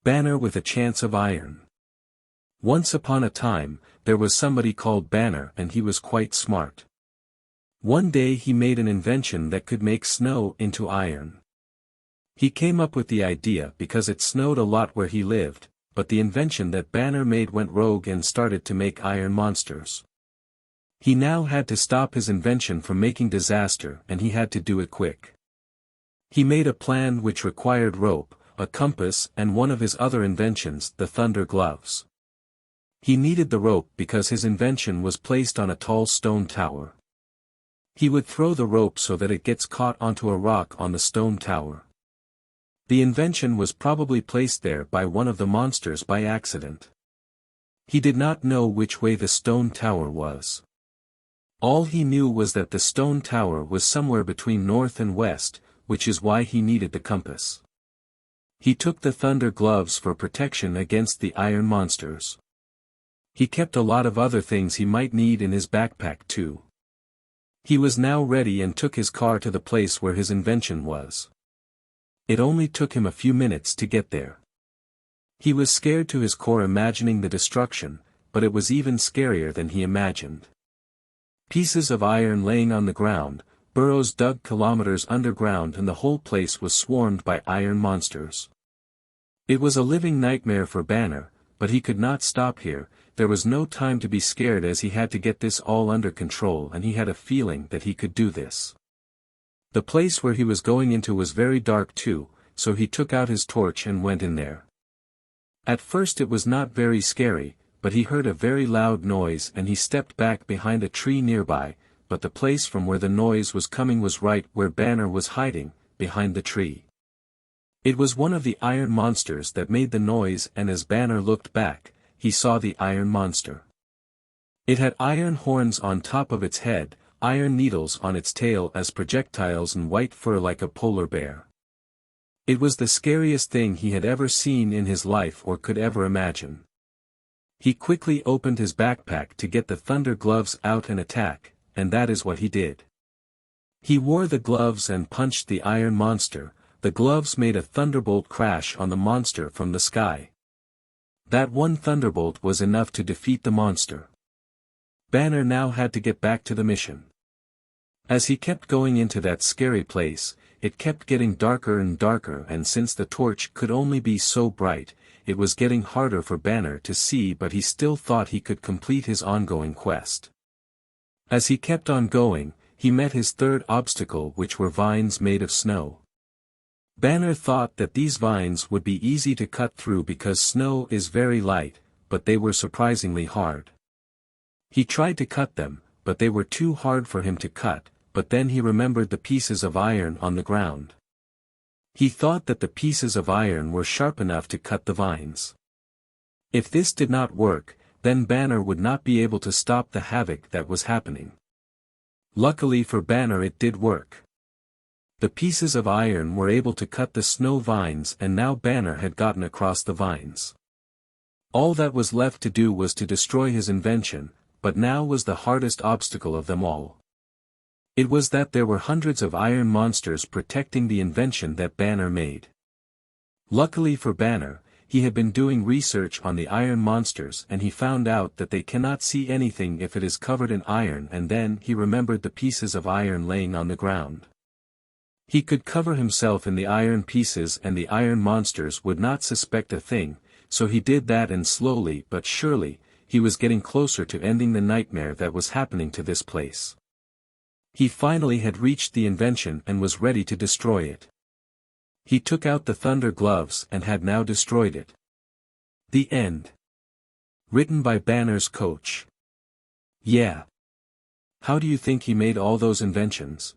Banner with a chance of iron. Once upon a time, there was somebody called Banner and he was quite smart. One day he made an invention that could make snow into iron. He came up with the idea because it snowed a lot where he lived, but the invention that Banner made went rogue and started to make iron monsters. He now had to stop his invention from making disaster and he had to do it quick. He made a plan which required rope, a compass and one of his other inventions, the thunder gloves. He needed the rope because his invention was placed on a tall stone tower. He would throw the rope so that it gets caught onto a rock on the stone tower. The invention was probably placed there by one of the monsters by accident. He did not know which way the stone tower was. All he knew was that the stone tower was somewhere between north and west, which is why he needed the compass. He took the thunder gloves for protection against the iron monsters. He kept a lot of other things he might need in his backpack too. He was now ready and took his car to the place where his invention was. It only took him a few minutes to get there. He was scared to his core imagining the destruction, but it was even scarier than he imagined. Pieces of iron laying on the ground, burrows dug kilometers underground and the whole place was swarmed by iron monsters. It was a living nightmare for Banner, but he could not stop here. There was no time to be scared as he had to get this all under control and he had a feeling that he could do this. The place where he was going into was very dark too, so he took out his torch and went in there. At first it was not very scary, but he heard a very loud noise and he stepped back behind a tree nearby, but the place from where the noise was coming was right where Banner was hiding, behind the tree. It was one of the iron monsters that made the noise and as Banner looked back, he saw the iron monster. It had iron horns on top of its head, iron needles on its tail as projectiles and white fur like a polar bear. It was the scariest thing he had ever seen in his life or could ever imagine. He quickly opened his backpack to get the thunder gloves out and attack, and that is what he did. He wore the gloves and punched the iron monster. The gloves made a thunderbolt crash on the monster from the sky. That one thunderbolt was enough to defeat the monster. Banner now had to get back to the mission. As he kept going into that scary place, it kept getting darker and darker and since the torch could only be so bright, it was getting harder for Banner to see but he still thought he could complete his ongoing quest. As he kept on going, he met his third obstacle which were vines made of snow. Banner thought that these vines would be easy to cut through because snow is very light, but they were surprisingly hard. He tried to cut them, but they were too hard for him to cut, but then he remembered the pieces of iron on the ground. He thought that the pieces of iron were sharp enough to cut the vines. If this did not work, then Banner would not be able to stop the havoc that was happening. Luckily for Banner it did work. The pieces of iron were able to cut the snow vines and now Banner had gotten across the vines. All that was left to do was to destroy his invention, but now was the hardest obstacle of them all. It was that there were hundreds of iron monsters protecting the invention that Banner made. Luckily for Banner, he had been doing research on the iron monsters and he found out that they cannot see anything if it is covered in iron and then he remembered the pieces of iron laying on the ground. He could cover himself in the iron pieces and the iron monsters would not suspect a thing, so he did that and slowly but surely, he was getting closer to ending the nightmare that was happening to this place. He finally had reached the invention and was ready to destroy it. He took out the thunder gloves and had now destroyed it. The end. Written by Banner's coach. Yeah. How do you think he made all those inventions?